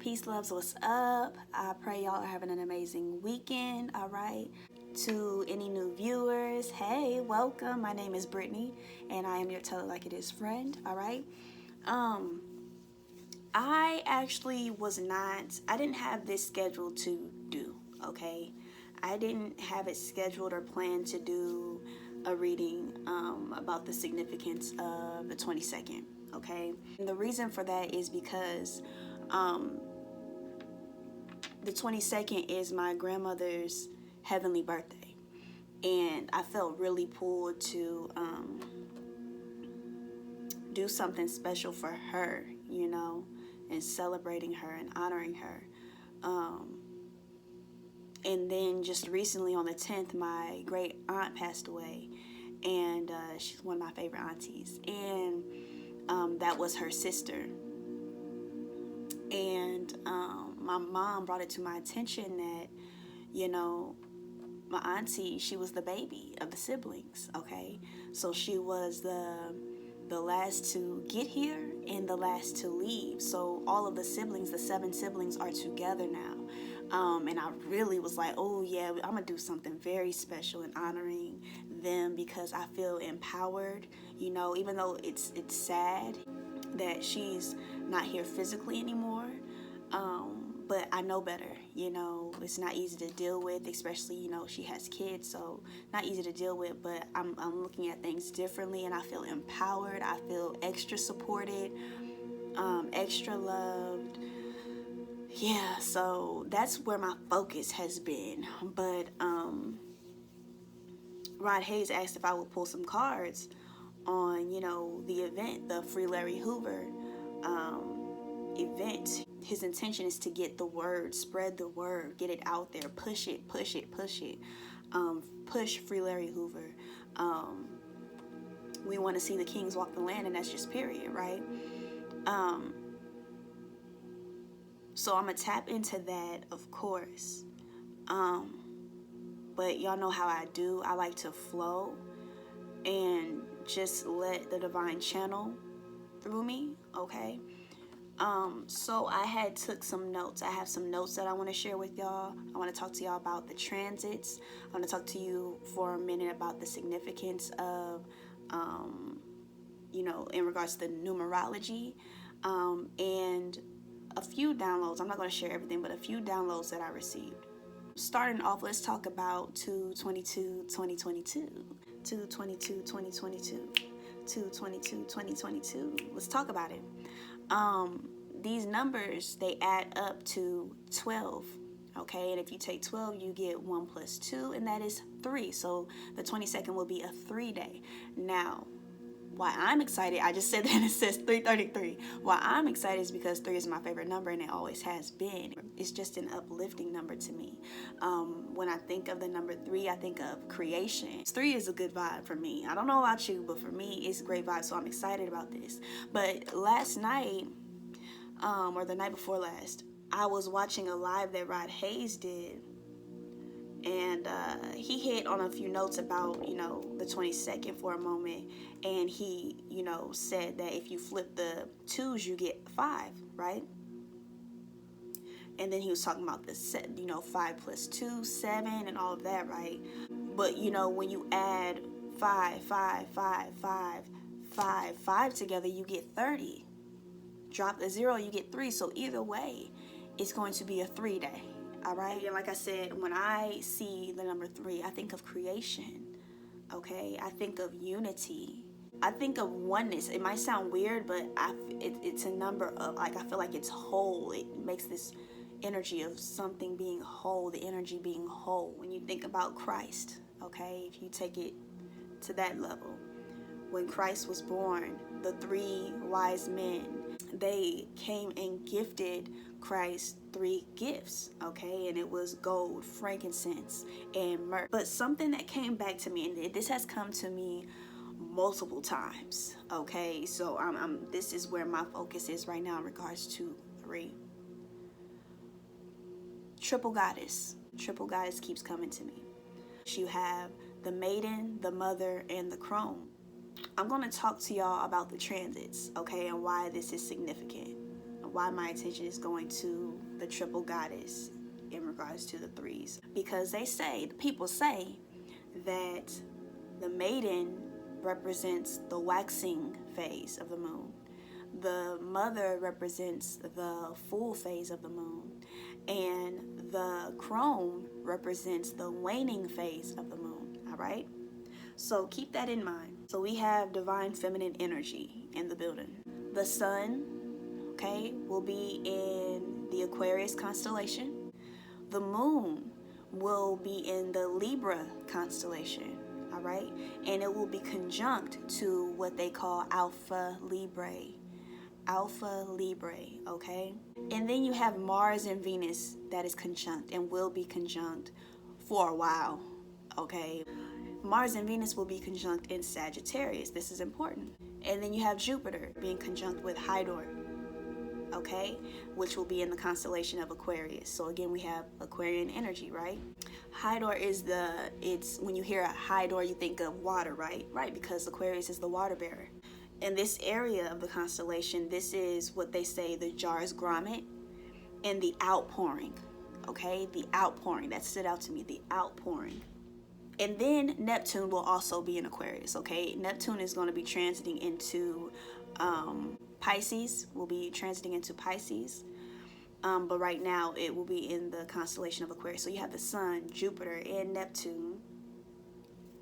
Peace, loves, what's up? I pray y'all are having an amazing weekend, all right? To any new viewers, hey, welcome. My name is Brittany, and I am your Tell It Like It Is friend, all right? I actually I didn't have this scheduled to do, okay? I didn't have it scheduled or planned to do a reading about the significance of the 22nd, okay? And the reason for that is because the 22nd is my grandmother's heavenly birthday, and I felt really pulled to do something special for her, you know, and celebrating her and honoring her. And then just recently on the 10th, my great aunt passed away, and she's one of my favorite aunties, and that was her sister. And my mom brought it to my attention that, you know, my auntie, she was the baby of the siblings, okay? So she was the last to get here and the last to leave. So all of the siblings, the 7 siblings, are together now. And I really was like, oh yeah, I'm gonna do something very special in honoring them, because I feel empowered, you know, even though it's sad that she's not here physically anymore. But I know better, you know. It's not easy to deal with, especially, you know, she has kids, so not easy to deal with. But I'm looking at things differently, and I feel empowered. I feel extra supported, extra loved. Yeah, so that's where my focus has been. But Rod Hayes asked if I would pull some cards on, you know, the event, the Free Larry Hoover event. His intention is to get the word, spread the word, get it out there, push it, push Free Larry Hoover. We want to see the kings walk the land, and that's just period, right? So I'm gonna tap into that, of course. But y'all know how I do. I like to flow and just let the divine channel through me, okay? So I took some notes. I have some notes that I want to share with y'all. I want to talk to y'all about the transits. I want to talk to you for a minute about the significance of, you know, in regards to the numerology, and a few downloads. I'm not going to share everything, but a few downloads that I received. Starting off, let's talk about 2/22/2022. 2/22/2022. 2/22/2022. Let's talk about it. These numbers, they add up to 12, okay? And if you take 12, you get 1 plus 2, and that is 3. So the 22nd will be a 3-day. Now, why I'm excited, I just said that it says 333. Why I'm excited is because 3 is my favorite number, and it always has been. It's just an uplifting number to me. When I think of the number 3, I think of creation. 3 is a good vibe for me. I don't know about you, but for me, it's a great vibe, so I'm excited about this. But last night, or the night before last, I was watching a live that Rod Hayes did, and he hit on a few notes about, you know, the 22nd for a moment, and he, you know, said that if you flip the 2s, you get 5, right? And then he was talking about the set, you know, 5 plus 2, 7, and all of that, right? But, you know, when you add 5, 5, 5, 5, 5, 5 together, you get 30. Drop the 0, you get 3. So either way, it's going to be a 3-day. All right. And like I said, when I see the number 3, I think of creation. Okay. I think of unity. I think of oneness. It might sound weird, but it's a number of, like, I feel like it's whole. It makes this energy of something being whole, the energy being whole. When you think about Christ, okay, if you take it to that level, when Christ was born, the 3 wise men, they came and gifted Christ 3 gifts, okay? And it was gold, frankincense, and myrrh. But something that came back to me, and this has come to me multiple times, okay? So this is where my focus is right now in regards to 3. Triple goddess. Triple goddess keeps coming to me. You have the maiden, the mother, and the crone. I'm going to talk to y'all about the transits, okay, and why this is significant. why my attention is going to the triple goddess in regards to the threes. Because the people say that the maiden represents the waxing phase of the moon. The mother represents the full phase of the moon. And the crone represents the waning phase of the moon, all right? So keep that in mind. So we have divine feminine energy in the building. The sun, okay, will be in the Aquarius constellation. The moon will be in the Libra constellation, all right? And it will be conjunct to what they call Alpha Librae. Alpha Librae, okay? And then you have Mars and Venus that is conjunct and will be conjunct for a while, okay? Mars and Venus will be conjunct in Sagittarius. This is important. And then you have Jupiter being conjunct with Hydor, okay? Which will be in the constellation of Aquarius. So again, we have Aquarian energy, right? Hydor is it's when you hear a Hydor, you think of water, right? Right, because Aquarius is the water bearer. In this area of the constellation, this is what they say the Jars Grommet and the outpouring, okay? The outpouring, that stood out to me, the outpouring. And then Neptune will also be in Aquarius, okay? Neptune is going to be transiting into Pisces, will be transiting into Pisces. But right now it will be in the constellation of Aquarius. So you have the Sun, Jupiter, and Neptune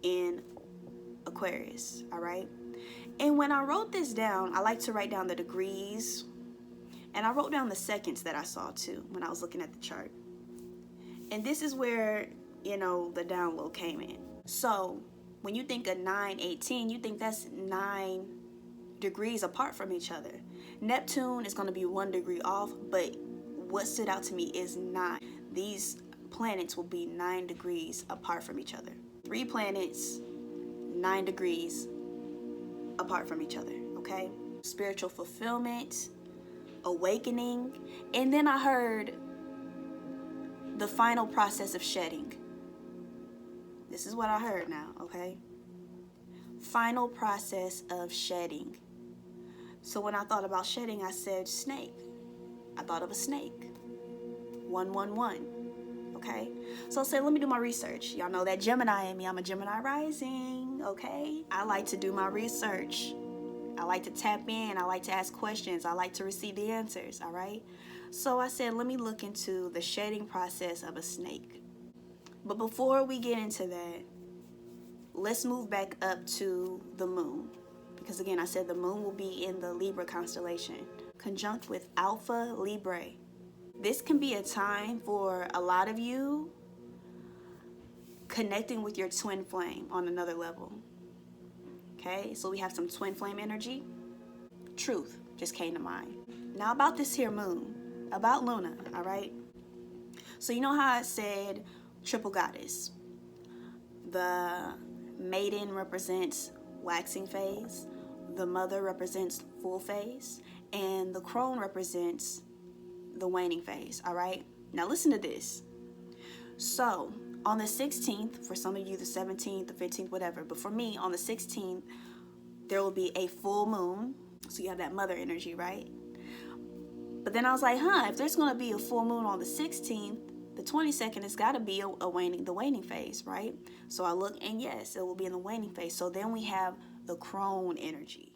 in Aquarius, all right? And when I wrote this down, I like to write down the degrees. And I wrote down the seconds that I saw too when I was looking at the chart. And this is where, you know, the download came in. So when you think of 9:18, you think that's 9 degrees apart from each other. Neptune is going to be 1 degree off, but what stood out to me is 9. These planets will be 9 degrees apart from each other. 3 planets, 9 degrees apart from each other, okay? Spiritual fulfillment, awakening, and then I heard the final process of shedding. This is what I heard now, okay? Final process of shedding. So when I thought about shedding, I said snake. I thought of a snake. 111. Okay? So I said, let me do my research. Y'all know that Gemini in me. I'm a Gemini rising, okay? I like to do my research. I like to tap in. I like to ask questions. I like to receive the answers, all right? So I said, let me look into the shedding process of a snake. But before we get into that, let's move back up to the moon. Because again, I said the moon will be in the Libra constellation, conjunct with Alpha Librae. This can be a time for a lot of you connecting with your twin flame on another level. Okay, so we have some twin flame energy. Truth just came to mind. Now about this here moon, about Luna, all right? So you know how I said triple goddess? The maiden represents waxing phase, the mother represents full phase, and the crone represents the waning phase, all right? Now listen to this. So on the 16th, for some of you the 17th, the 15th, whatever, but for me on the 16th, there will be a full moon. So you have that mother energy, right? But then I was like, if there's going to be a full moon on the 16th, the 22nd has got to be the waning phase, right? So I look, and yes, it will be in the waning phase. So then we have the crone energy.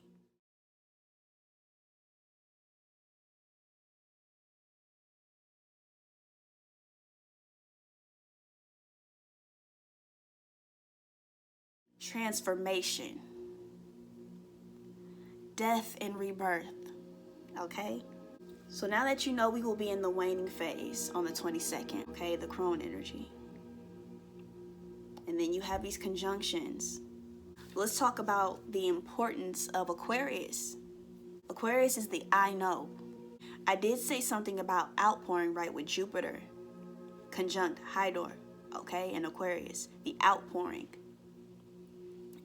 Transformation, death and rebirth, okay? So now that you know we will be in the waning phase on the 22nd, okay, the crone energy. And then you have these conjunctions. Let's talk about the importance of Aquarius. Aquarius is the I know. I did say something about outpouring, right, with Jupiter, conjunct Hydor, okay, and Aquarius, the outpouring.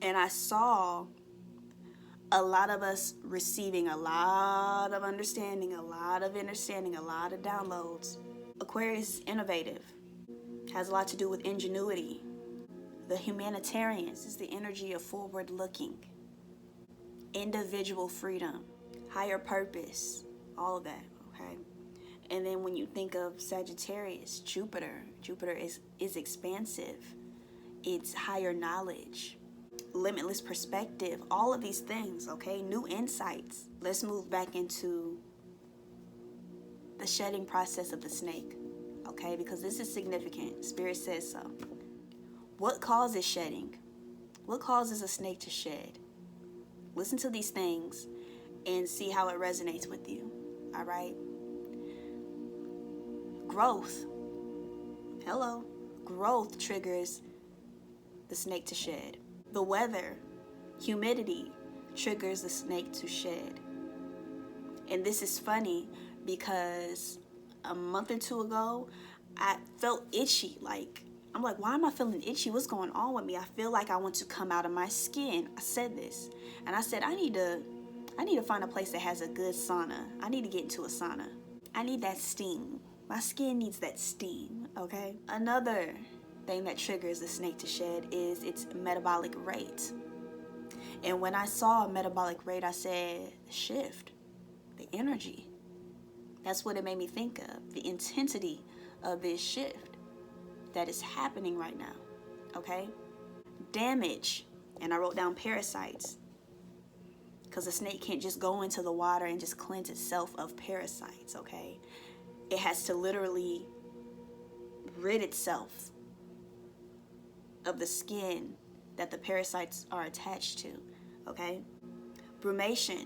And I saw a lot of us receiving a lot of understanding, a lot of downloads. Aquarius is innovative, has a lot to do with ingenuity. The humanitarians is the energy of forward looking, individual freedom, higher purpose, all of that, okay? And then when you think of Sagittarius, Jupiter is expansive. It's higher knowledge, limitless perspective, all of these things, okay? New insights. Let's move back into the shedding process of the snake, okay? Because this is significant. Spirit says so. What causes shedding? What causes a snake to shed? Listen to these things and see how it resonates with you, all right? Growth. Hello. Growth triggers the snake to shed. The weather, humidity, triggers the snake to shed. And this is funny because a month or two ago, I felt itchy. I'm like, why am I feeling itchy? What's going on with me? I feel like I want to come out of my skin. I said this. And I said, I need to find a place that has a good sauna. I need to get into a sauna. I need that steam. My skin needs that steam, okay? Another thing that triggers the snake to shed is its metabolic rate. And when I saw a metabolic rate, I said, shift, the energy. That's what it made me think of, the intensity of this shift that is happening right now, okay? Damage, and I wrote down parasites, because a snake can't just go into the water and just cleanse itself of parasites, okay? It has to literally rid itself of the skin that the parasites are attached to, okay? Brumation.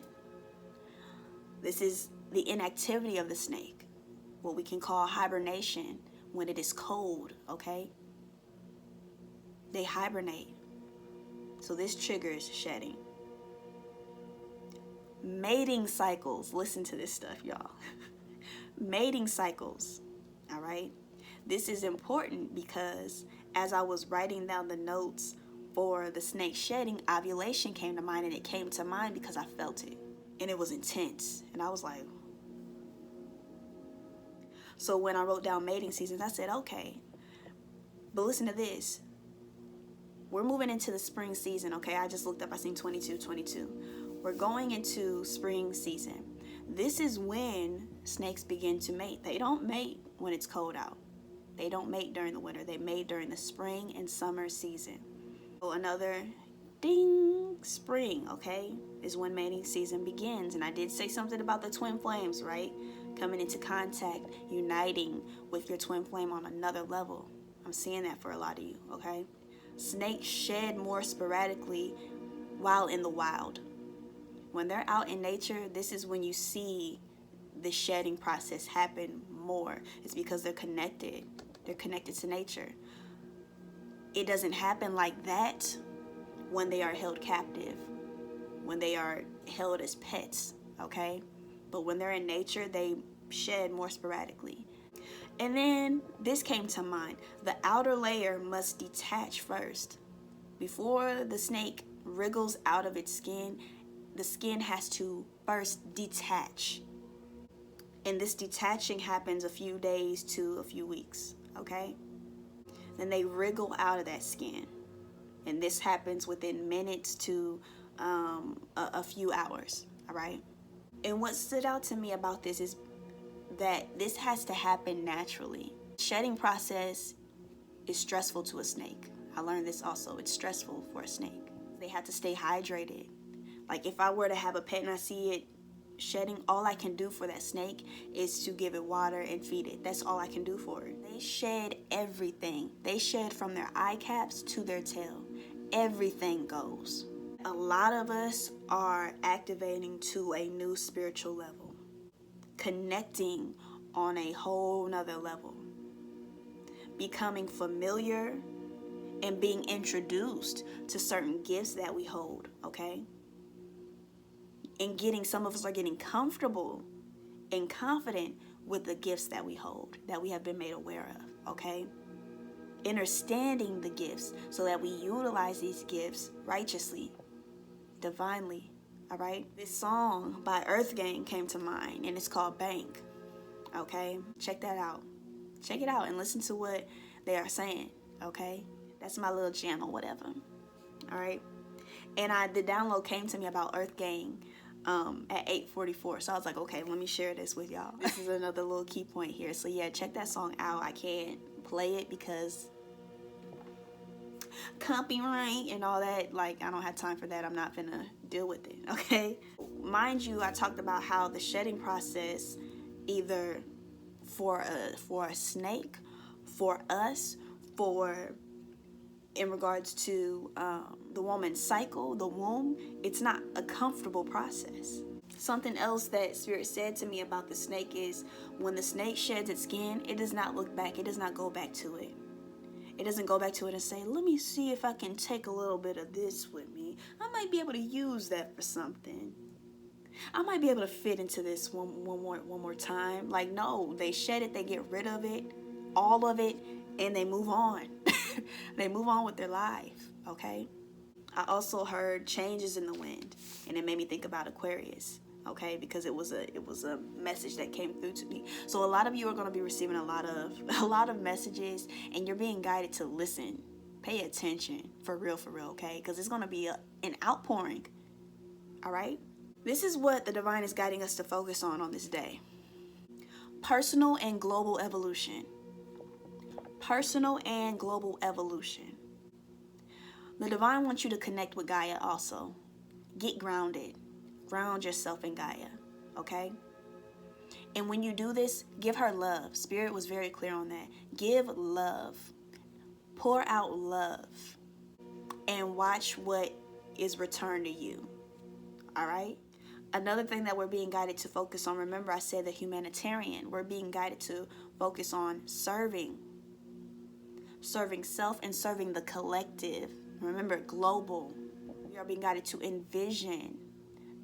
This is the inactivity of the snake, what we can call hibernation when it is cold, okay? They hibernate. So this triggers shedding. Mating cycles. Listen to this stuff, y'all. Mating cycles, all right? This is important because as I was writing down the notes for the snake shedding, ovulation came to mind, and it came to mind because I felt it, and it was intense, and I was like, so when I wrote down mating seasons, I said, okay, but listen to this. We're moving into the spring season, okay? I just looked up, I seen 22. We're going into spring season. This is when snakes begin to mate. They don't mate when it's cold out. They don't mate during the winter. They mate during the spring and summer season. So another ding, spring, okay, is when mating season begins. And I did say something about the twin flames, right? Coming into contact, uniting with your twin flame on another level. I'm seeing that for a lot of you, okay? Snakes shed more sporadically while in the wild. When they're out in nature, this is when you see the shedding process happen more. It's because they're connected. They're connected to nature. It doesn't happen like that when they are held captive, when they are held as pets, okay? But when they're in nature, they shed more sporadically. And then this came to mind. The outer layer must detach first. Before the snake wriggles out of its skin, the skin has to first detach. And this detaching happens a few days to a few weeks, okay? Then they wriggle out of that skin. And this happens within minutes to a few hours, all right? And what stood out to me about this is that this has to happen naturally. Shedding process is stressful to a snake. I learned this also. It's stressful for a snake. They have to stay hydrated. Like if I were to have a pet and I see it shedding, all I can do for that snake is to give it water and feed it. That's all I can do for it. They shed everything. They shed from their eye caps to their tail. Everything goes. A lot of us are activating to a new spiritual level, connecting on a whole nother level, becoming familiar and being introduced to certain gifts that we hold, okay? And some of us are getting comfortable and confident with the gifts that we hold, that we have been made aware of, okay? Understanding the gifts so that we utilize these gifts righteously, divinely, all right? This song by Earth Gang came to mind, and it's called Bank, okay? Check that out. Check it out and listen to what they are saying, okay? That's my little jam or whatever, all right? And the download came to me about Earth Gang at 8:44. So I was like, okay, let me share this with y'all. This is another little key point here. So yeah, check that song out. I can't play it because copyright and all that. Like, I don't have time for that. I'm not gonna deal with it, okay? Mind you, I talked about how the shedding process, either for a snake, for us, for in regards to the woman's cycle, the womb, it's not a comfortable process. Something else that Spirit said to me about the snake is when the snake sheds its skin, it does not look back. It does not go back to it. It doesn't go back to it and say, let me see if I can take a little bit of this with me. I might be able to use that for something. I might be able to fit into this one more time. Like, no, they shed it, they get rid of it, all of it, and they move on. They move on with their life, okay? I also heard changes in the wind, and it made me think about Aquarius, okay? Because it was a message that came through to me. So a lot of you are going to be receiving a lot of messages, and you're being guided to listen. Pay attention, for real, okay? Because it's going to be an outpouring, all right? This is what the divine is guiding us to focus on this day. Personal and global evolution. Personal and global evolution. The divine wants you to connect with Gaia also. Get grounded. Ground yourself in Gaia, okay? And when you do this, give her love. Spirit was very clear on that. Give love. Pour out love. And watch what is returned to you, all right? Another thing that we're being guided to focus on, remember I said the humanitarian. We're being guided to focus on serving self and serving the collective. Remember, global. We are being guided to envision.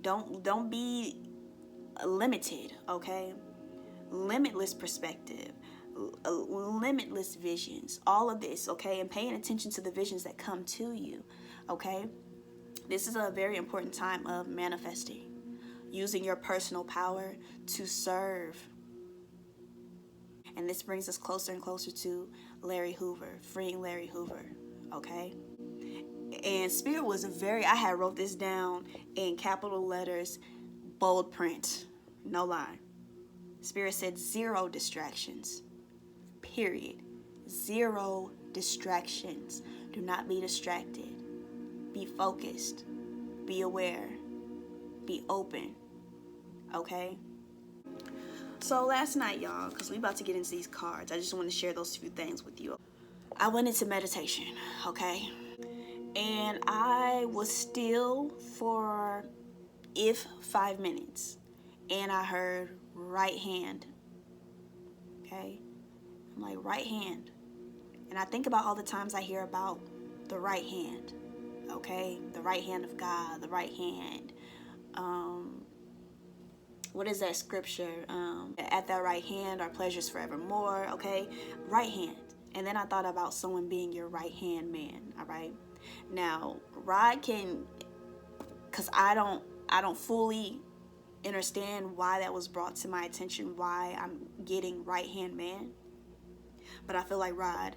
Don't be limited, okay? Limitless perspective, limitless visions, all of this, okay? And paying attention to the visions that come to you, okay? This is a very important time of manifesting, using your personal power to serve. And this brings us closer and closer to Larry Hoover, freeing Larry Hoover, okay? And Spirit was I had wrote this down in capital letters, bold print, no lie. Spirit said 0 distractions, period. 0 distractions. Do not be distracted. Be focused. Be aware. Be open, okay? So last night, y'all, because we about to get into these cards, I just want to share those few things with you. I went into meditation, okay? And I was still for 5 minutes. And I heard right hand, okay? I'm like, right hand. And I think about all the times I hear about the right hand, okay? The right hand of God, the right hand. What is that scripture? At thy right hand are pleasures forevermore, okay? Right hand. And then I thought about someone being your right hand man, all right? Now, Rod can, because I don't fully understand why that was brought to my attention, why I'm getting right hand man. But I feel like Rod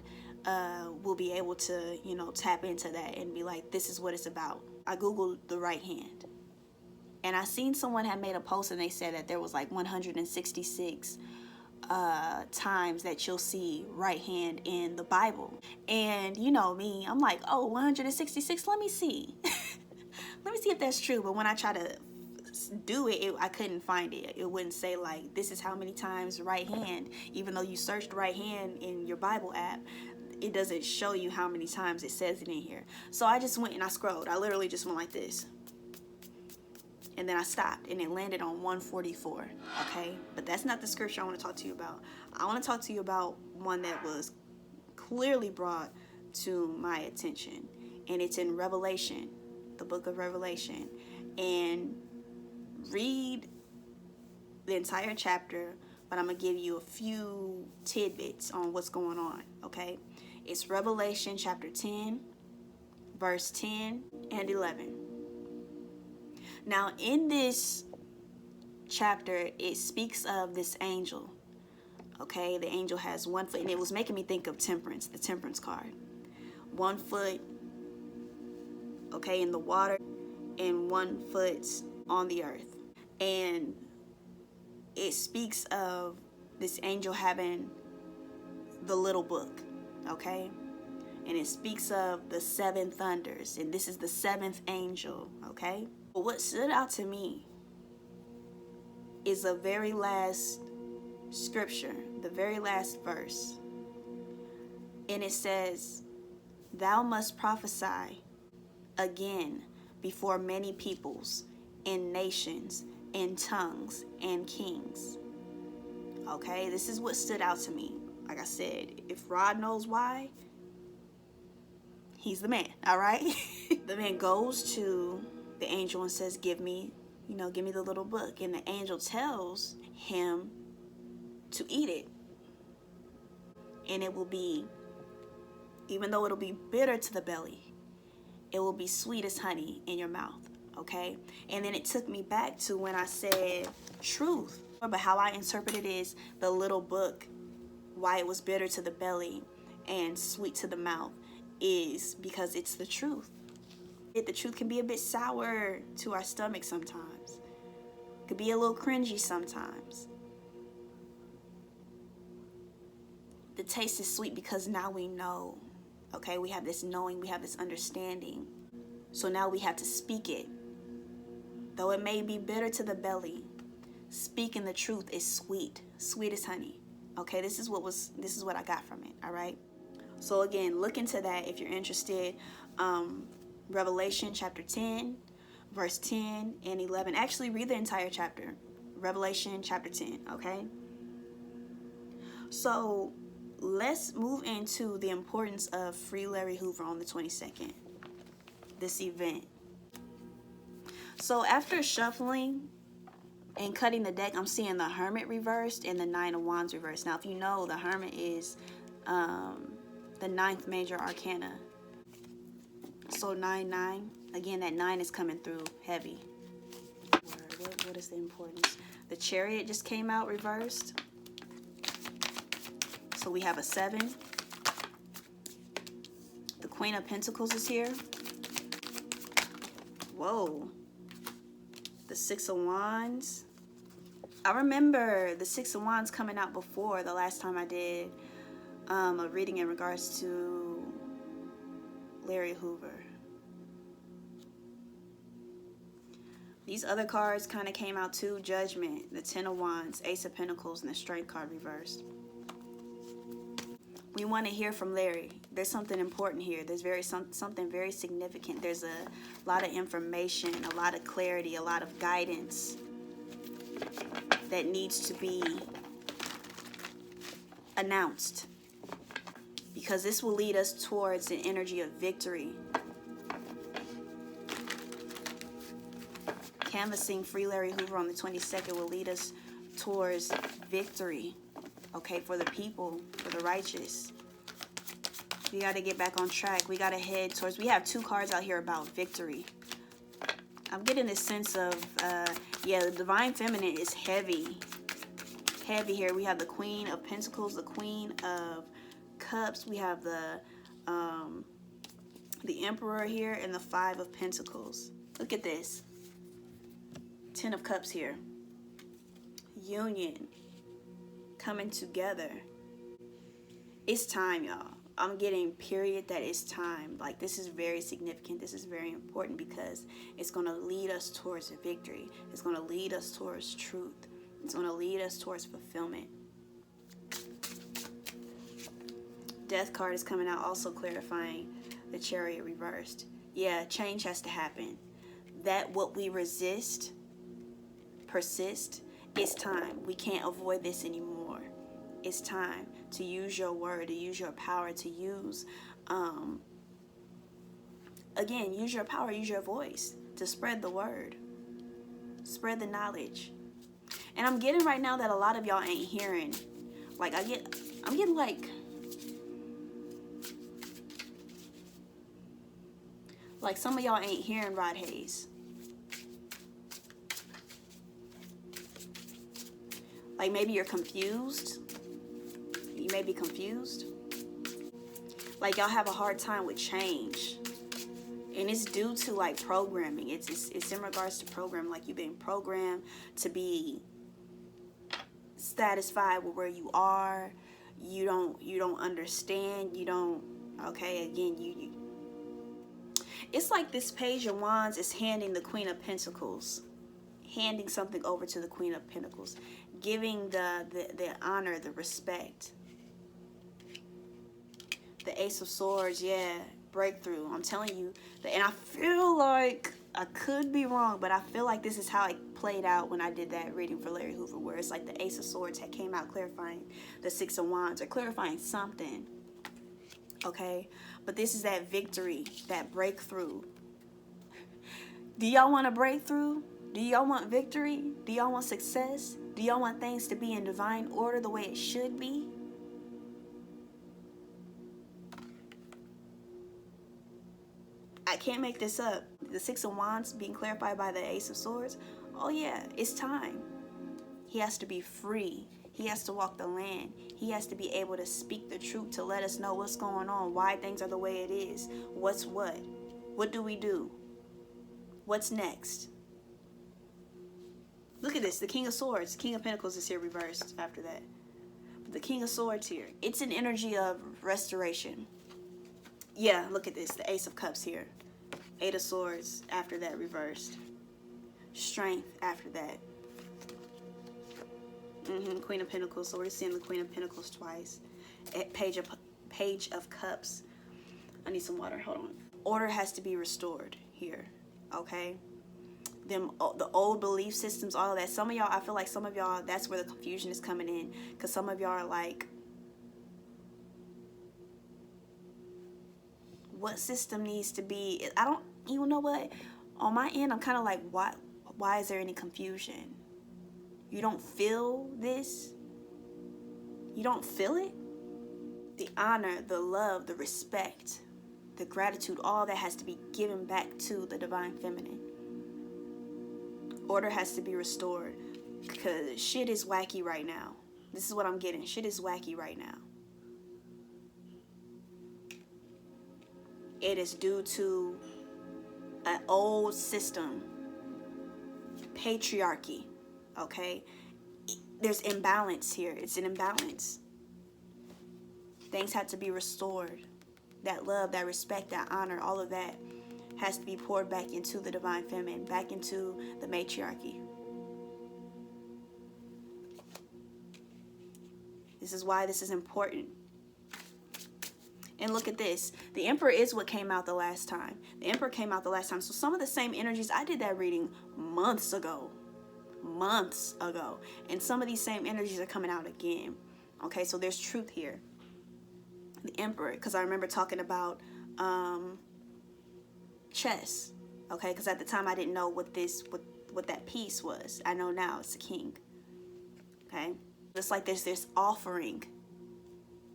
will be able to, tap into that and be like, this is what it's about. I Googled the right hand. And I seen someone had made a post and they said that there was like 166 times that you'll see right hand in the Bible. And you know me, I'm like, 166, let me see. Let me see if that's true. But when I try to do it, I couldn't find it. It wouldn't say like, this is how many times right hand, even though you searched right hand in your Bible app, it doesn't show you how many times it says it in here. So I just went and I scrolled. I literally just went like this. And then I stopped, and it landed on 144, okay? But that's not the scripture I want to talk to you about. I want to talk to you about one that was clearly brought to my attention, and it's in Revelation, the book of Revelation. And read the entire chapter, but I'm going to give you a few tidbits on what's going on, okay? It's Revelation chapter 10, verse 10 and 11. Now, in this chapter, it speaks of this angel, okay? The angel has 1 foot, and it was making me think of temperance, the temperance card. 1 foot, okay, in the water, and 1 foot on the earth, And it speaks of this angel having the little book, okay? And it speaks of the 7 thunders, and this is the 7th angel, okay? But what stood out to me is the very last scripture, the very last verse. And it says, "Thou must prophesy again before many peoples and nations and tongues and kings." Okay, this is what stood out to me. Like I said, if Rod knows why, he's the man, all right? The man goes to the angel and says, give me the little book. And the angel tells him to eat it. And it will be, even though it'll be bitter to the belly, it will be sweet as honey in your mouth, okay? And then it took me back to when I said truth. But how I interpreted it is the little book, why it was bitter to the belly and sweet to the mouth, is because it's the truth. The truth can be a bit sour to our stomach sometimes. It could be a little cringy sometimes. The taste is sweet because now we know, okay? We have this knowing, we have this understanding. So now we have to speak it. Though it may be bitter to the belly, speaking the truth is sweet as honey. Okay, this is what I got from it, all right? So again, look into that if you're interested. Revelation chapter 10, verse 10 and 11. Actually, read the entire chapter. Revelation chapter 10, okay? So let's move into the importance of Free Larry Hoover on the 22nd, this event. So after shuffling and cutting the deck, I'm seeing the Hermit reversed and the 9 of Wands reversed. Now, if you know, the Hermit is the 9th major arcana. So 9-9. Again, that 9 is coming through heavy. What is the importance? The Chariot just came out reversed. So we have a 7. The Queen of Pentacles is here. Whoa. The 6 of Wands. I remember the 6 of Wands coming out before the last time I did a reading in regards to Larry Hoover. These other cards kind of came out too. Judgment, the 10 of Wands, Ace of Pentacles, and the Strength card reversed. We want to hear from Larry. There's something important here. There's something very significant. There's a lot of information, a lot of clarity, a lot of guidance that needs to be announced, because this will lead us towards an energy of victory. Canvassing Free Larry Hoover on the 22nd will lead us towards victory, okay, for the people, for the righteous. We got to get back on track. We got to head towards, we have 2 cards out here about victory. I'm getting this sense of, yeah, the Divine Feminine is heavy. Heavy here. We have the Queen of Pentacles, the Queen of Cups. We have the Emperor here, and the 5 of Pentacles. Look at this. 10 of Cups here. Union. Coming together. It's time, y'all. I'm getting period that it's time. Like, this is very significant. This is very important because it's going to lead us towards victory. It's going to lead us towards truth. It's going to lead us towards fulfillment. Death card is coming out, also clarifying the Chariot reversed. Yeah, change has to happen. That what we resist, persist, it's time. We can't avoid this anymore. It's time to use your word, to use your power, to use, again, use your power, use your voice to spread the word, spread the knowledge. And I'm getting right now that a lot of y'all ain't hearing. Like, I'm getting like some of y'all ain't hearing Rod Hayes. Like, maybe you're confused. You may be confused. Like, y'all have a hard time with change. And it's due to like programming. It's in regards to programming. Like you've been programmed to be satisfied with where you are. You don't understand. You don't. Okay, again, you. It's like this Page of Wands is handing the Queen of Pentacles, handing something over to the Queen of Pentacles, giving the honor, the respect. The Ace of Swords, yeah, breakthrough. I'm telling you, and I feel like, I could be wrong, but I feel like this is how it played out when I did that reading for Larry Hoover, where it's like the Ace of Swords had came out clarifying the Six of Wands, or clarifying something. Okay, but this is that victory, that breakthrough. Do y'all want a breakthrough? Do y'all want victory? Do y'all want success? Do y'all want things to be in divine order the way it should be? I can't make this up. The Six of Wands being clarified by the Ace of Swords. Oh yeah, it's time. He has to be free. He has to walk the land. He has to be able to speak the truth, to let us know what's going on, why things are the way it is, what's what. What do we do? What's next? Look at this, the King of Swords. King of Pentacles is here reversed after that. But the King of Swords here. It's an energy of restoration. Yeah, look at this, the Ace of Cups here. Eight of Swords after that reversed. Strength after that. Queen of Pentacles, so we're seeing the Queen of Pentacles twice. Page of Cups. I need some water, hold on. Order has to be restored here, okay? The old belief systems, all of that. Some of y'all, I feel like some of y'all, that's where the confusion is coming in. Because some of y'all are like, what system needs to be? I don't even know what. On my end, I'm kind of like, why is there any confusion? You don't feel this? You don't feel it? The honor, the love, the respect, the gratitude, all that has to be given back to the divine feminine. Order has to be restored, because shit is wacky right now. This is what I'm getting. Shit is wacky right now. It is due to an old system, patriarchy, okay? There's imbalance here. It's an imbalance. Things have to be restored. That love, that respect, that honor, all of that has to be poured back into the divine feminine, back into the matriarchy. This is why this is important. And look at this. The Emperor is what came out the last time. The Emperor came out the last time. So some of the same energies, I did that reading months ago. Months ago. And some of these same energies are coming out again. Okay, so there's truth here. The Emperor, because I remember talking about chess. Okay, because at the time I didn't know what that piece was. I know now it's a king. Okay, it's like there's this offering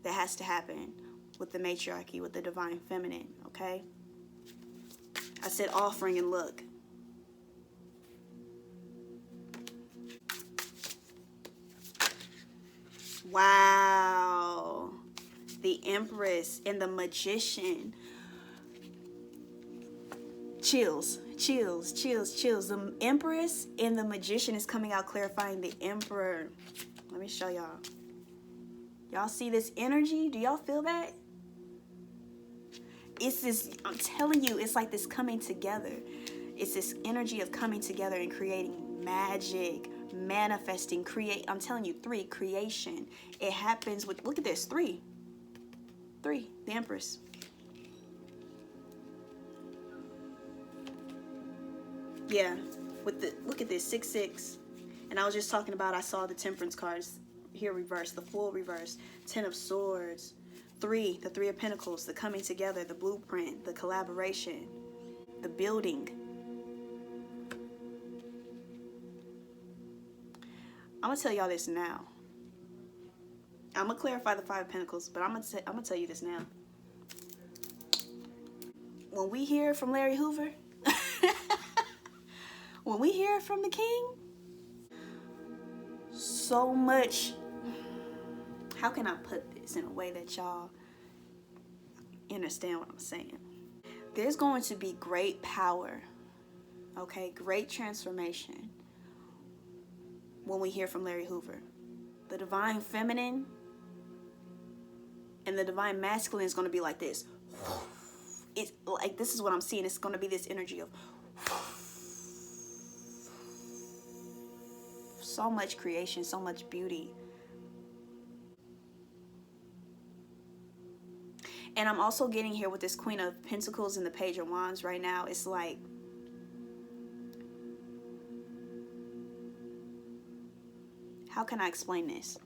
that has to happen with the matriarchy, with the divine feminine, okay? I said offering, and look. Wow. The Empress and the Magician. Chills, chills, chills, chills. The Empress and the Magician is coming out clarifying the Emperor. Let me show y'all. Y'all see this energy? Do y'all feel that? It's this, I'm telling you, it's like this coming together. It's this energy of coming together and creating magic, manifesting, I'm telling you, creation. It happens with, look at this, three, the Empress. Yeah, look at this, 6-6. And I was just talking about, I saw the Temperance cards here reversed, the full reverse, 10 of Swords, 3, the 3 of Pentacles, the coming together, the blueprint, the collaboration, the building. I'm gonna tell y'all this now. I'm gonna clarify the 5 of Pentacles, but I'm gonna tell you this now. When we hear from Larry Hoover, when we hear from the King, so much. How can I put this in a way that y'all understand what I'm saying? There's going to be great power, okay, great transformation when we hear from Larry Hoover. The divine feminine and the divine masculine is going to be like this. It's like, this is what I'm seeing. It's going to be this energy of so much creation, so much beauty. And I'm also getting here with this Queen of Pentacles and the Page of Wands right now. It's like, how can I explain this?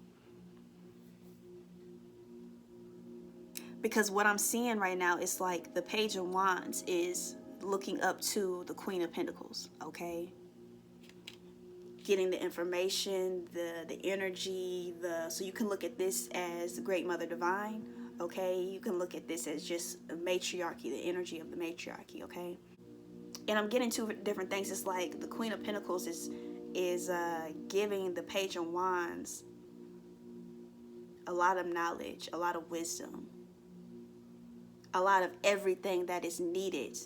Because what I'm seeing right now is like the Page of Wands is looking up to the Queen of Pentacles, okay? Getting the information, the energy, so you can look at this as the Great Mother Divine, okay? You can look at this as just a matriarchy, the energy of the matriarchy, okay? And I'm getting two different things. It's like the Queen of Pentacles is giving the Page of Wands a lot of knowledge, a lot of wisdom, a lot of everything that is needed,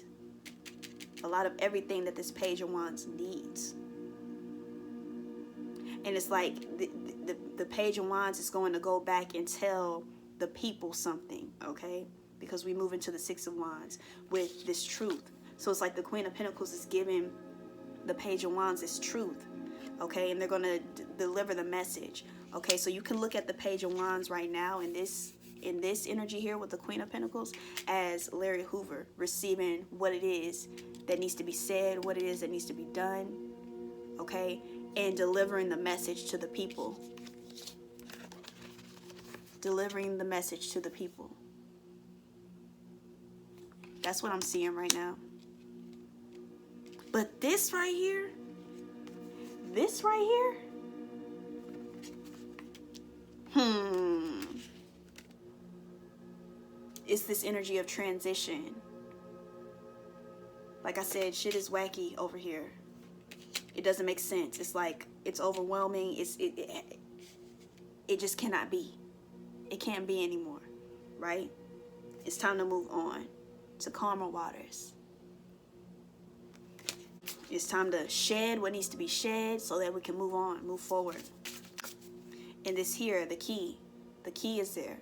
a lot of everything that this Page of Wands needs. And it's like the Page of Wands is going to go back and tell the people something, okay? Because we move into the Six of Wands with this truth. So it's like the Queen of Pentacles is giving the Page of Wands this truth, okay? And they're going to deliver the message, okay? So you can look at the Page of Wands right now in this energy here with the Queen of Pentacles as Larry Hoover receiving what it is that needs to be said, what it is that needs to be done, okay? And delivering the message to the people. Delivering the message to the people. That's what I'm seeing right now. But this right here, it's this energy of transition. Like I said, shit is wacky over here. It doesn't make sense. It's like, it's overwhelming. It just cannot be. It can't be anymore, right? It's time to move on to calmer waters. It's time to shed what needs to be shed so that we can move on, move forward. And this here, the key is there.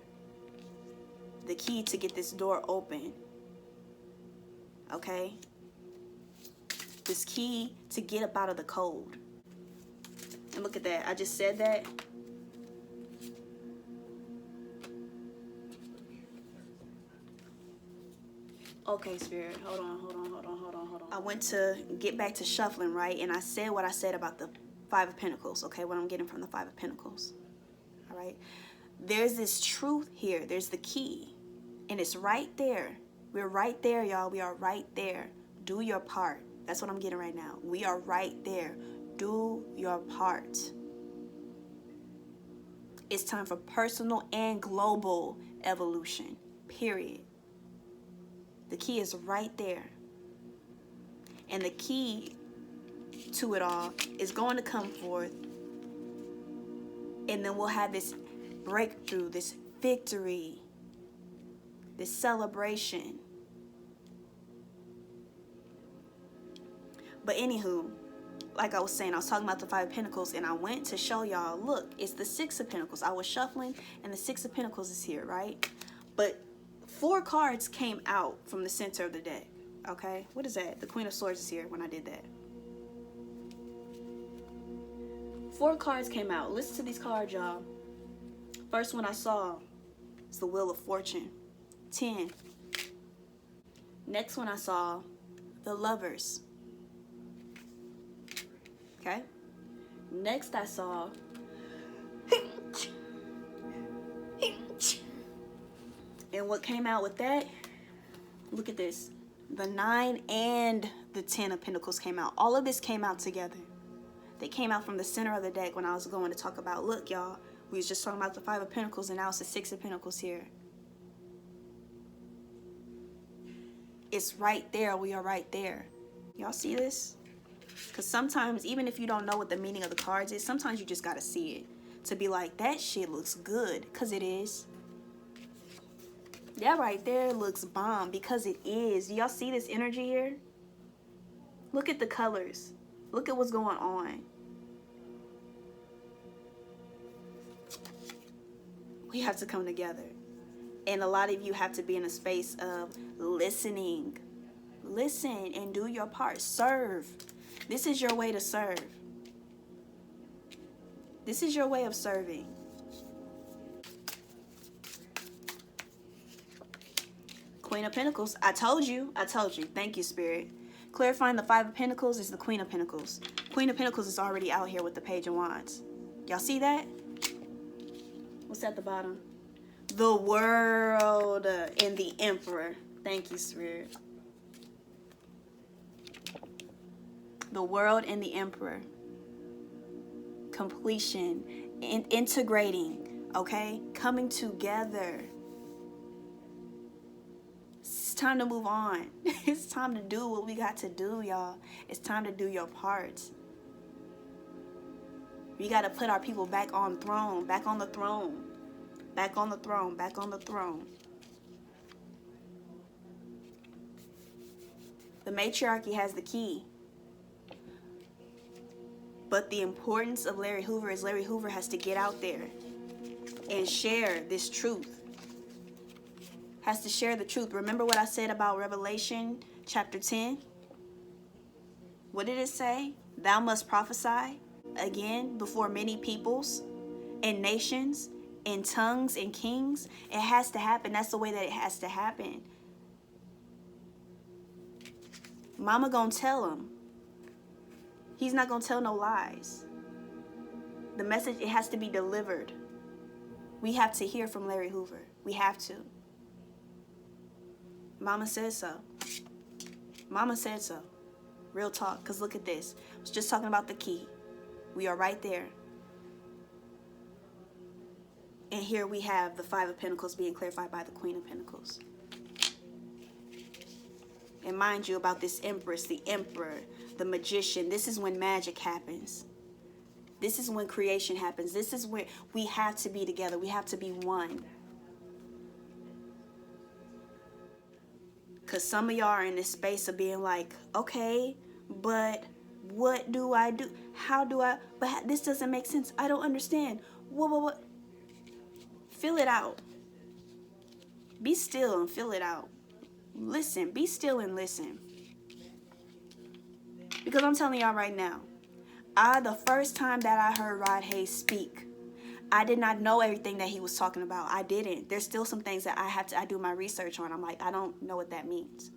The key to get this door open, okay? This key to get up out of the cold. And look at that. I just said that. Okay, Spirit. Hold on. I went to get back to shuffling, right? And I said what I said about the Five of Pentacles, okay? What I'm getting from the Five of Pentacles. All right? There's this truth here. There's the key. And it's right there. We're right there, y'all. We are right there. Do your part. That's what I'm getting right now. We are right there. Do your part. It's time for personal and global evolution. Period. The key is right there. And the key to it all is going to come forth. And then we'll have this breakthrough, this victory, this celebration. But anywho, like I was saying, I was talking about the Five of Pentacles, and I went to show y'all, look, it's the Six of Pentacles. I was shuffling, and the Six of Pentacles is here, right? But 4 cards came out from the center of the deck, okay? What is that? The Queen of Swords is here when I did that. 4 cards came out. Listen to these cards, y'all. First one I saw is the Wheel of Fortune, 10. Next one I saw, the Lovers. Okay. Next I saw and what came out with that, look at this, the 9 and the 10 of Pentacles came out. All of this came out together. They came out from the center of the deck when I was going to talk about, look y'all, we was just talking about the 5 of Pentacles, and now it's the 6 of Pentacles here. It's right there. We are right there. Y'all see this? Because sometimes, even if you don't know what the meaning of the cards is, sometimes you just got to see it to be like, that shit looks good. Because it is. That right there looks bomb because it is. Do y'all see this energy here? Look at the colors. Look at what's going on. We have to come together. And a lot of you have to be in a space of listening. Listen and do your part. Serve. This is your way to serve. This is your way of serving. Queen of Pentacles. I told you. Thank you, Spirit. Clarifying the Five of Pentacles is the Queen of Pentacles. Queen of Pentacles is already out here with the Page of Wands. Y'all see that? What's at the bottom? The World and the Emperor. Thank you, Spirit. The World and the Emperor. Completion. Integrating. Okay? Coming together. It's time to move on. It's time to do what we got to do, y'all. It's time to do your part. We got to put our people back on throne. Back on the throne. Back on the throne. Back on the throne. The matriarchy has the key. But the importance of Larry Hoover is Larry Hoover has to get out there and share this truth. Has to share the truth. Remember what I said about Revelation chapter 10? What did it say? Thou must prophesy again before many peoples and nations and tongues and kings. It has to happen. That's the way that it has to happen. Mama gonna tell him. He's not gonna tell no lies. The message, it has to be delivered. We have to hear from Larry Hoover. We have to. Mama said so. Mama said so. Real talk. Because look at this. I was just talking about the key. We are right there. And here we have the Five of Pentacles being clarified by the Queen of Pentacles. And mind you about this Empress, the Emperor, the Magician. This is when magic happens. This is when creation happens. This is where we have to be together. We have to be one. Because some of y'all are in this space of being like, okay, but what do I do? How do I? But this doesn't make sense. I don't understand. What? Feel it out. Be still and feel it out. Listen. Be still and listen. Because I'm telling y'all right now, the first time that I heard Rod Hayes speak, I did not know everything that he was talking about. I didn't. There's still some things that I do my research on. I'm like, I don't know what that means.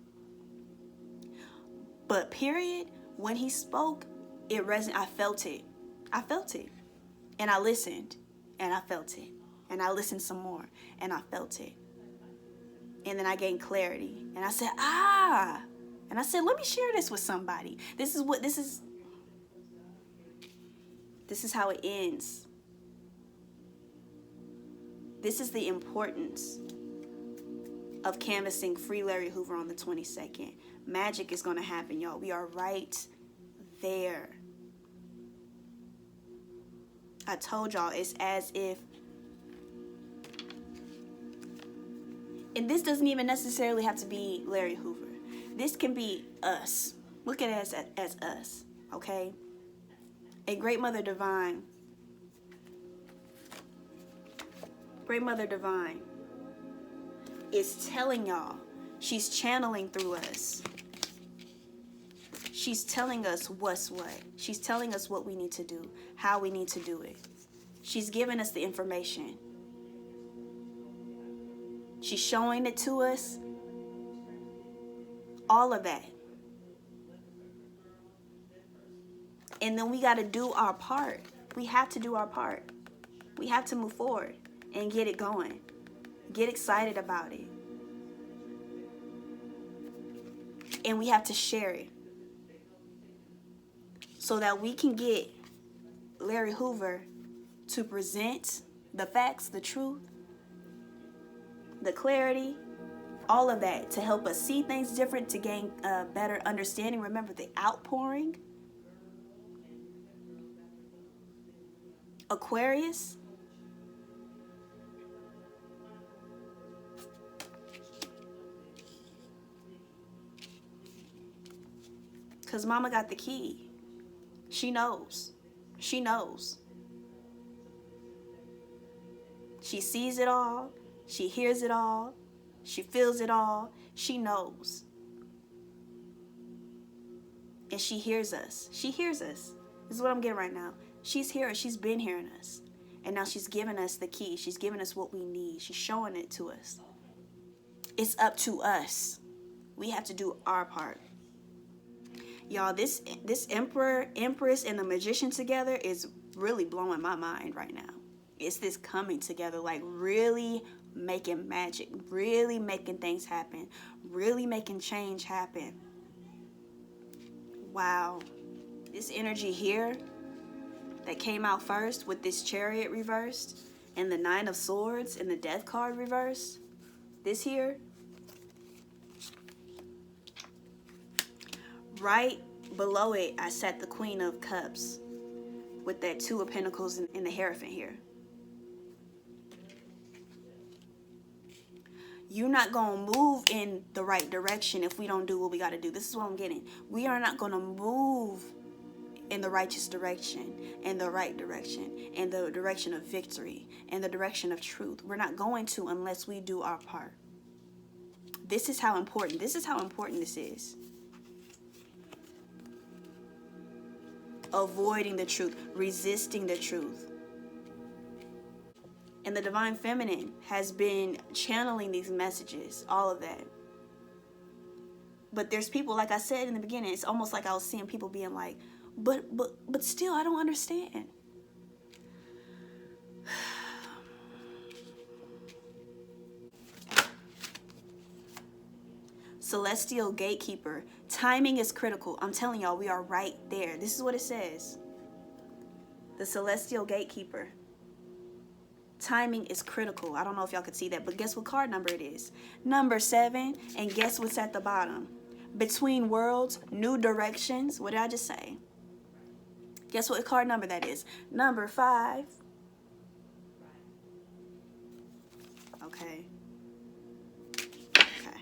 But period, when he spoke, it resonated. I felt it. I felt it. And I listened. And I felt it. And I listened some more. And I felt it. And then I gained clarity. And I said, And I said, let me share this with somebody. This is how it ends. This is the importance of canvassing Free Larry Hoover on the 22nd. Magic is going to happen, y'all. We are right there. I told y'all, it's as if, and this doesn't even necessarily have to be Larry Hoover. This can be us. Look at it as us, okay? A Great Mother Divine. Great Mother Divine is telling y'all, she's channeling through us. She's telling us what's what. She's telling us what we need to do, how we need to do it. She's giving us the information. She's showing it to us. All of that. And then we got to do our part. We have to do our part. We have to move forward and get it going. Get excited about it. And we have to share it. So that we can get Larry Hoover to present the facts, the truth, the clarity, all of that to help us see things different, to gain better understanding. Remember the outpouring. Aquarius. Because mama got the key. She knows. She knows. She sees it all. She hears it all. She feels it all. She knows. And she hears us. She hears us. This is what I'm getting right now. She's here. She's been hearing us. And now she's giving us the key. She's giving us what we need. She's showing it to us. It's up to us. We have to do our part. Y'all, this Emperor, Empress, and the Magician together is really blowing my mind right now. It's this coming together, like really making magic, really making things happen, really making change happen. Wow. This energy here that came out first with this Chariot reversed and the Nine of Swords and the Death card reversed. This here. Right below it, I set the Queen of Cups with that Two of Pentacles and the Hierophant here. You're not going to move in the right direction if we don't do what we got to do. This is what I'm getting. We are not going to move in the righteous direction, in the right direction, in the direction of victory, in the direction of truth. We're not going to unless we do our part. This is how important this is. Avoiding the truth, resisting the truth. And the Divine Feminine has been channeling these messages, all of that. But there's people, like I said in the beginning, it's almost like I was seeing people being like, but still, I don't understand. Celestial Gatekeeper. Timing is critical. I'm telling y'all, we are right there. This is what it says. The Celestial Gatekeeper. Timing is critical. I don't know if y'all could see that, but guess what card number it is? Number 7. And guess what's at the bottom? Between worlds, new directions. What did I just say? Guess what card number that is? Number 5. Okay. Okay.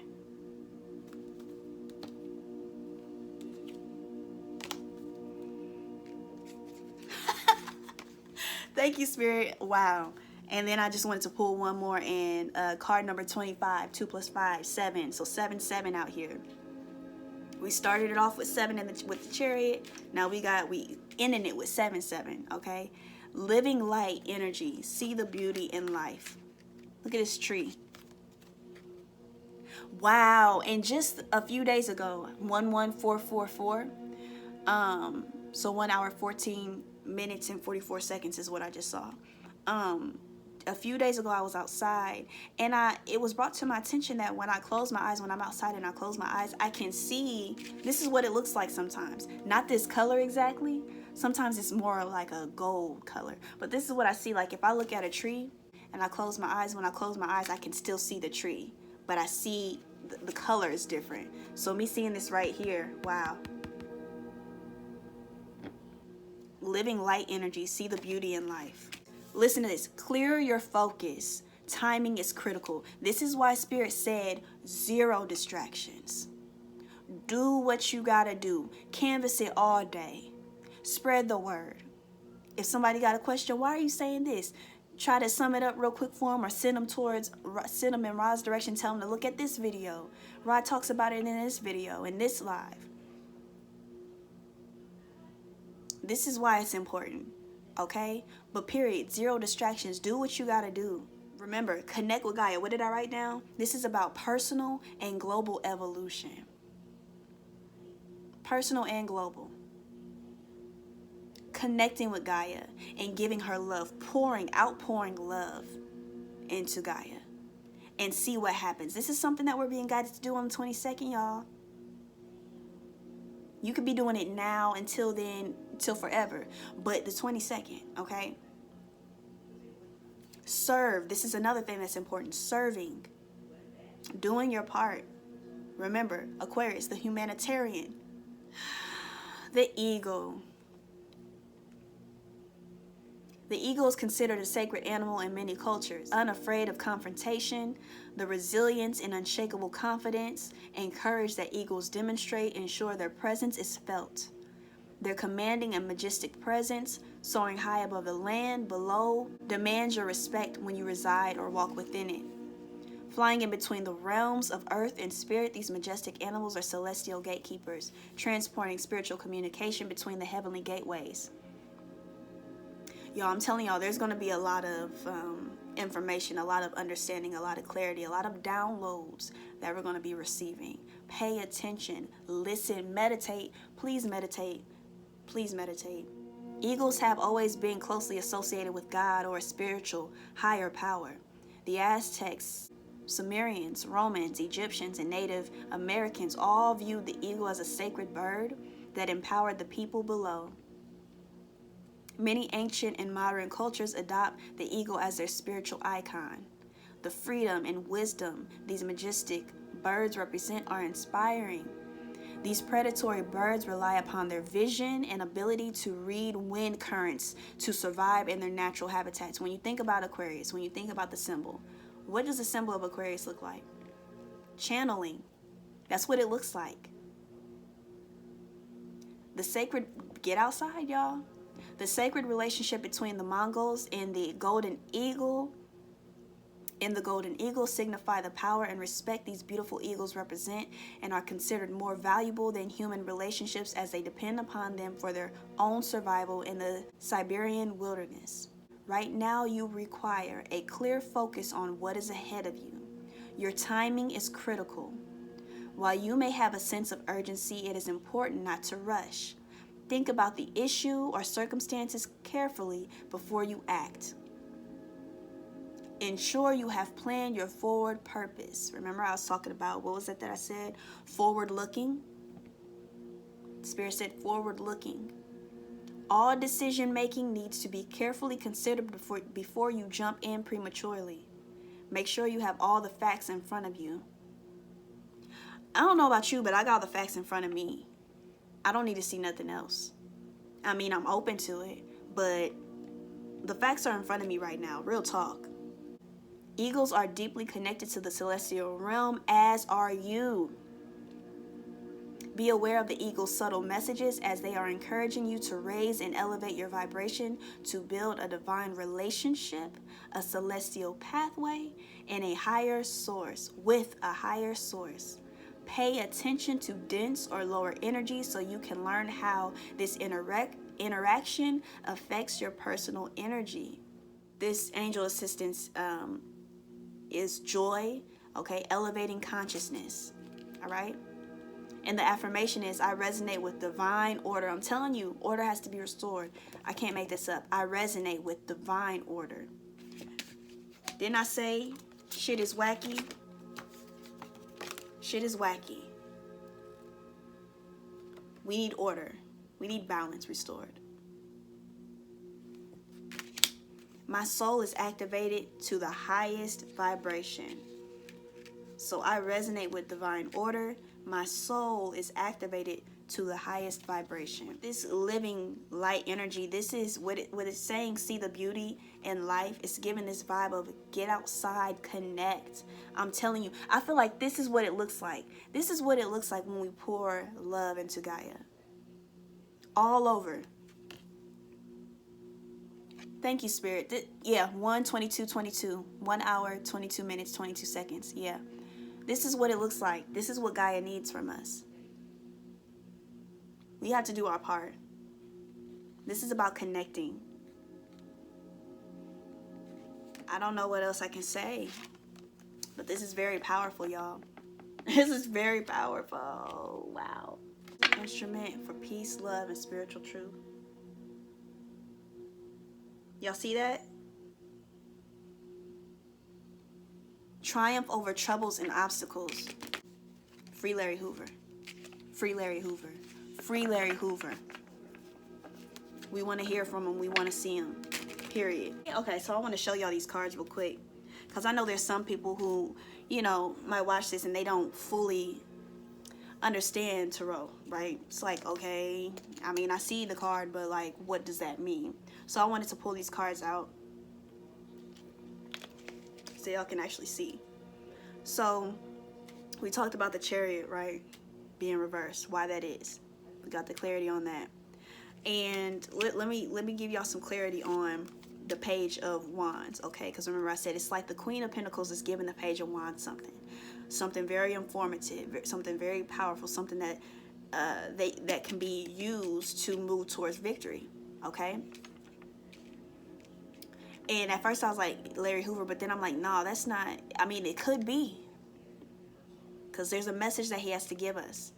Thank you, Spirit. Wow. And then I just wanted to pull one more in card number 25, 2 + 5, 7. So 7, 7 out here. We started it off with 7 with the Chariot. Now we ending it with 7, 7. Okay. Living light energy. See the beauty in life. Look at this tree. Wow. And just a few days ago, 11444. So 1 hour, 14 minutes and 44 seconds is what I just saw. A few days ago I was outside and it was brought to my attention that when I close my eyes, when I'm outside and I close my eyes, I can see, this is what it looks like sometimes. Not this color exactly. Sometimes it's more like a gold color. But this is what I see. Like if I look at a tree and I close my eyes, when I close my eyes, I can still see the tree. But I see the color is different. So me seeing this right here, wow. Living light energy, see the beauty in life. Listen to this. Clear your focus. Timing is critical. This is why Spirit said 0 distractions. Do what you gotta do. Canvas it all day. Spread the word. If somebody got a question, why are you saying this? Try to sum it up real quick for them or send them in Rod's direction. Tell them to look at this video. Rod talks about it in this video, in this live. This is why it's important. Okay? But period, 0 distractions. Do what you gotta do. Remember, connect with Gaia. What did I write down? This is about personal and global evolution. Personal and global. Connecting with Gaia and giving her love. Outpouring love into Gaia. And see what happens. This is something that we're being guided to do on the 22nd, y'all. You could be doing it now until then, till forever. But the 22nd, okay? Serve. This is another thing that's important. Serving. Doing your part. Remember, Aquarius, the humanitarian. The ego. The eagle is considered a sacred animal in many cultures, unafraid of confrontation. The resilience and unshakable confidence and courage that eagles demonstrate ensure their presence is felt. Their commanding and majestic presence, soaring high above the land below, demands your respect when you reside or walk within it. Flying in between the realms of earth and spirit, these majestic animals are celestial gatekeepers, transporting spiritual communication between the heavenly gateways. Y'all, I'm telling y'all, there's going to be a lot of information, a lot of understanding, a lot of clarity, a lot of downloads that we're going to be receiving. Pay attention, listen, meditate. Please meditate. Please meditate. Eagles have always been closely associated with God or a spiritual higher power. The Aztecs, Sumerians, Romans, Egyptians, and Native Americans all viewed the eagle as a sacred bird that empowered the people below. Many ancient and modern cultures adopt the eagle as their spiritual icon. The freedom and wisdom these majestic birds represent are inspiring. These predatory birds rely upon their vision and ability to read wind currents to survive in their natural habitats. When you think about Aquarius, when you think about the symbol, what does the symbol of Aquarius look like? Channeling. That's what it looks like. The sacred, get outside, y'all. The sacred relationship between the Mongols and the golden eagle signify the power and respect these beautiful eagles represent and are considered more valuable than human relationships as they depend upon them for their own survival in the Siberian wilderness. Right now, you require a clear focus on what is ahead of you. Your timing is critical. While you may have a sense of urgency, it is important not to rush. Think about the issue or circumstances carefully before you act. Ensure you have planned your forward purpose. Remember, I was talking about, what was it that I said? Forward looking. Spirit said forward looking. All decision making needs to be carefully considered before you jump in prematurely. Make sure you have all the facts in front of you. I don't know about you, but I got all the facts in front of me. I don't need to see nothing else. I mean, I'm open to it, but the facts are in front of me right now. Real talk. Eagles are deeply connected to the celestial realm, as are you. Be aware of the eagle's subtle messages as they are encouraging you to raise and elevate your vibration to build a divine relationship, a celestial pathway, and a higher source, with a higher source. Pay attention to dense or lower energy so you can learn how this interaction affects your personal energy. This angel assistance is joy, okay, elevating consciousness, all right? And the affirmation is, I resonate with divine order. I'm telling you, order has to be restored. I can't make this up. I resonate with divine order. Didn't I say shit is wacky? Shit is wacky. We need order. We need balance restored. My soul is activated to the highest vibration. So I resonate with divine order. My soul is activated to the highest vibration. This living light energy, this is what it's saying, see the beauty in life. It's giving this vibe of get outside, connect. I'm telling you, I feel like this is what it looks like. This is what it looks like when we pour love into Gaia. All over. Thank you, Spirit. Yeah, 1:22:22. 1 hour, 22 minutes, 22 seconds. Yeah. This is what it looks like. This is what Gaia needs from us. We have to do our part. This is about connecting. I don't know what else I can say, but this is very powerful, y'all. This is very powerful. Wow. Instrument for peace, love, and spiritual truth. Y'all see that? Triumph over troubles and obstacles. Free Larry Hoover. Free Larry Hoover. Free Larry Hoover. We want to hear from him. We want to see him. Period. Okay, so I want to show y'all these cards real quick, because I know there's some people who, you know, might watch this and they don't fully understand tarot, right? It's like, okay, I mean, I see the card, but like, what does that mean? So I wanted to pull these cards out so y'all can actually see. So we talked about the Chariot, right, being reversed, why that is. We got the clarity on that. And let me give y'all some clarity on the Page of Wands, okay? Because remember I said it's like the Queen of Pentacles is giving the Page of Wands something very informative, something very powerful, something that that can be used to move towards victory, okay? And at first I was like Larry Hoover, but then I'm like, no, that's not. I mean, it could be, because there's a message that he has to give us.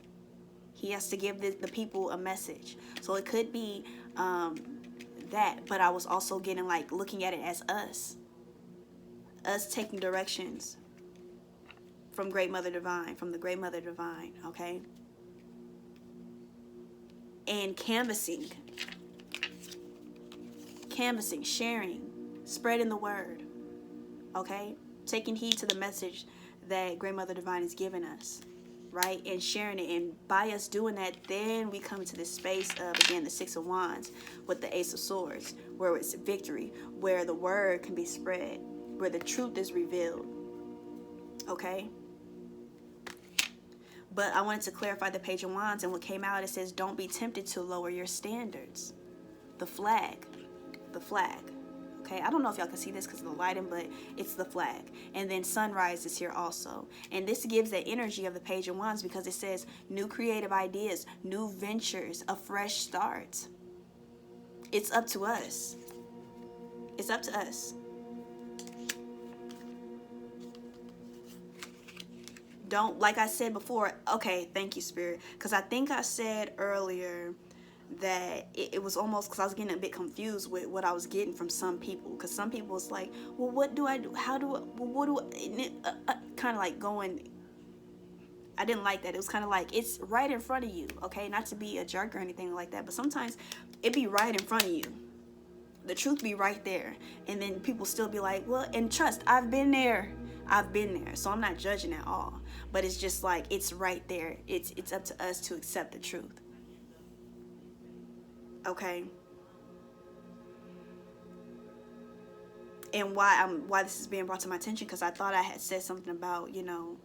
He has to give the people a message. So it could be that, but I was also getting like looking at it as us taking directions from Great Mother Divine, from the Great Mother Divine, okay? And canvassing, sharing, spreading the word, okay? Taking heed to the message that Great Mother Divine is giving us, right? And sharing it. And by us doing that, then we come into this space of, again, the Six of Wands with the Ace of Swords, where it's victory, where the word can be spread, where the truth is revealed, okay? But I wanted to clarify the Page of Wands, and what came out, it says, don't be tempted to lower your standards. The flag. Okay, I don't know if y'all can see this because of the lighting, but it's the flag. And then sunrise is here also. And this gives the energy of the Page of Wands because it says new creative ideas, new ventures, a fresh start. It's up to us. It's up to us. Don't, like I said before, okay, thank you, Spirit. Because I think I said earlier that it was almost, because I was getting a bit confused with what I was getting from some people. Because some people was like, well, what do I do? How do I, well, what do I, kind of like going, I didn't like that. It was kind of like, it's right in front of you, okay? Not to be a jerk or anything like that, but sometimes it be right in front of you. The truth be right there. And then people still be like, well, and trust, I've been there. So I'm not judging at all. But it's just like, it's right there. It's up to us to accept the truth. Okay? And why this is being brought to my attention, because I thought I had said something about, you know,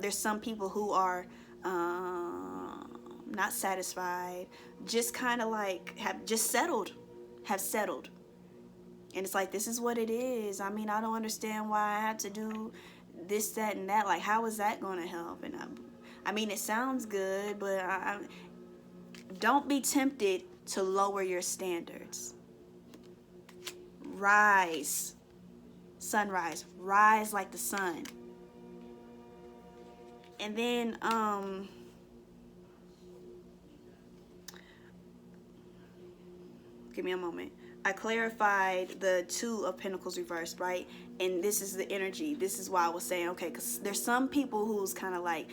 there's some people who are not satisfied, just kind of like have settled. And it's like, this is what it is. I mean, I don't understand why I have to do this, that, and that. Like, how is that going to help? And I mean, it sounds good, but don't be tempted to lower your standards. Rise. Sunrise. Rise like the sun. And then, give me a moment. I clarified the Two of Pentacles reversed, right? And this is the energy. This is why I was saying, okay, because there's some people who's kind of like,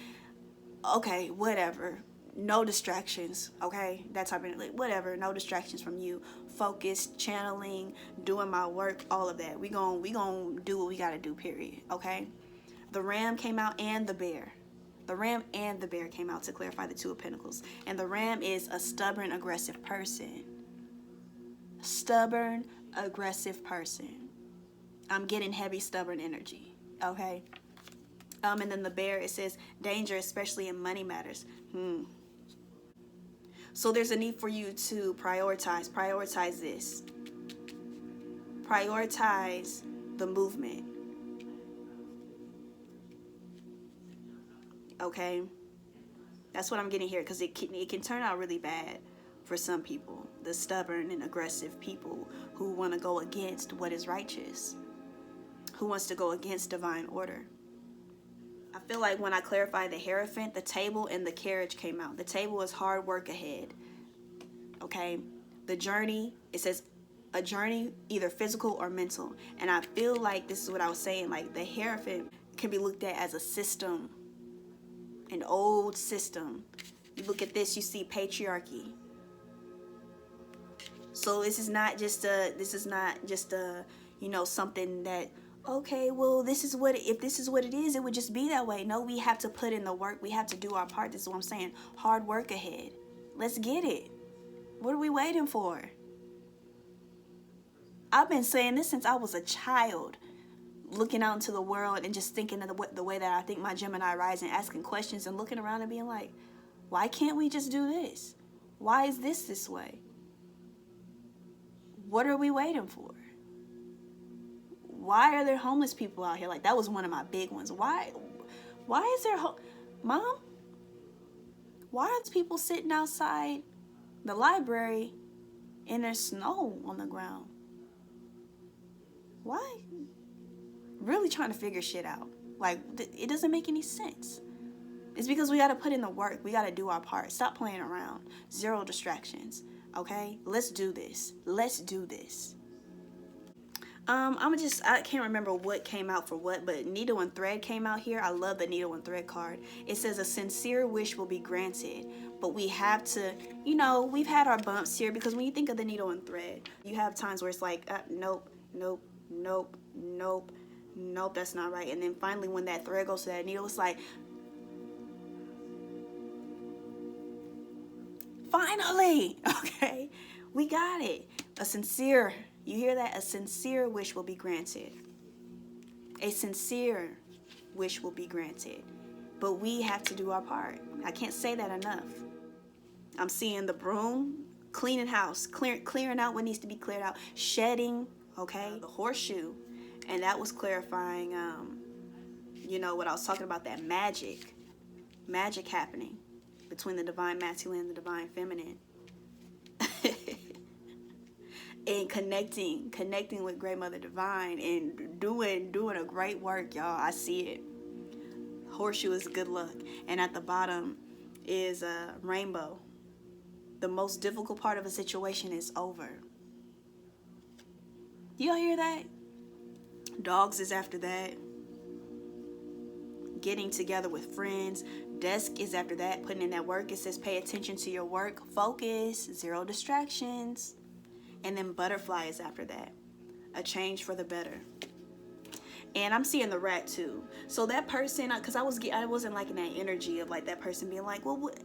okay, whatever. No distractions, okay? That type of, like, whatever. No distractions from you. Focus, channeling, doing my work, all of that. We gon' do what we got to do, period, okay? The Ram came out and the Bear. The Ram and the Bear came out to clarify the Two of Pentacles. And the Ram is a stubborn, aggressive person. Stubborn, aggressive person. I'm getting heavy, stubborn energy. Okay? And then the Bear, it says danger, especially in money matters. So there's a need for you to prioritize. Prioritize this. Prioritize the movement. Okay? That's what I'm getting here, because it can turn out really bad for some people, the stubborn and aggressive people who want to go against what is righteous, who wants to go against divine order. I feel like when I clarified the Hierophant, the Table and the Carriage came out. The Table is hard work ahead. Okay? The Journey, it says a journey, either physical or mental. And I feel like this is what I was saying, like the Hierophant can be looked at as a system, an old system. You look at this, you see patriarchy. So this is not just a, you know, something that, okay, well, if this is what it is, it would just be that way. No, we have to put in the work. We have to do our part. This is what I'm saying. Hard work ahead. Let's get it. What are we waiting for? I've been saying this since I was a child, looking out into the world and just thinking of the way that I think my Gemini rising, asking questions and looking around and being like, why can't we just do this? Why is this way? What are we waiting for? Why are there homeless people out here? Like, that was one of my big ones. Why is there Mom? Why are people sitting outside the library and there's snow on the ground? Why? Really trying to figure shit out. Like, it doesn't make any sense. It's because we got to put in the work. We got to do our part. Stop playing around. Zero distractions. Okay? Let's do this. Let's do this. I can't remember what came out for what, but needle and thread came out here. I love the needle and thread card. It says a sincere wish will be granted, but we have to, we've had our bumps here, because when you think of the needle and thread, you have times where it's like, nope, that's not right. And then finally, when that thread goes to that needle, it's like, finally, okay, we got it. You hear that? A sincere wish will be granted. A sincere wish will be granted. But we have to do our part. I can't say that enough. I'm seeing the broom, cleaning house, clearing out what needs to be cleared out, shedding, okay, the horseshoe. And that was clarifying, what I was talking about, that magic happening between the divine masculine and the divine feminine. And connecting with Great Mother Divine and doing a great work, y'all. I see it. Horseshoe is good luck. And at the bottom is a rainbow. The most difficult part of a situation is over. Do y'all hear that? Dogs is after that. Getting together with friends. Desk is after that. Putting in that work. It says pay attention to your work. Focus. Zero distractions. And then butterfly is after that. A change for the better. And I'm seeing the rat too. So that person, because I wasn't liking that energy of like that person being like, well, what?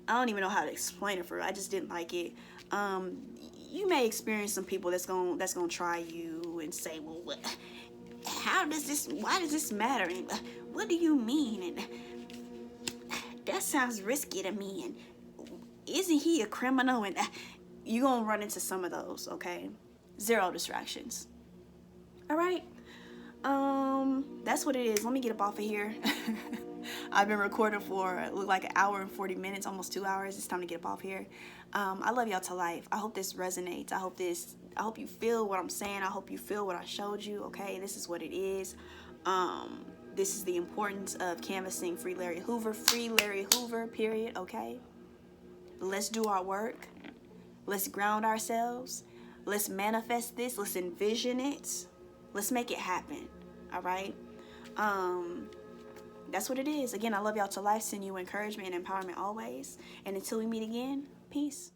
I don't even know how to explain it for real. I just didn't like it. You may experience some people that's gonna try you and say, well, why does this matter? And what do you mean? And that sounds risky to me. And isn't he a criminal? And you're going to run into some of those, okay? Zero distractions. All right? That's what it is. Let me get up off of here. I've been recording for like an hour and 40 minutes, almost 2 hours. It's time to get up off here. I love y'all to life. I hope this resonates. I hope you feel what I'm saying. I hope you feel what I showed you, okay? This is what it is. This is the importance of canvassing Free Larry Hoover, period, okay? Let's do our work. Let's ground ourselves. Let's manifest this. Let's envision it. Let's make it happen. All right? That's what it is. Again, I love y'all to life. Send you encouragement and empowerment always. And until we meet again, peace.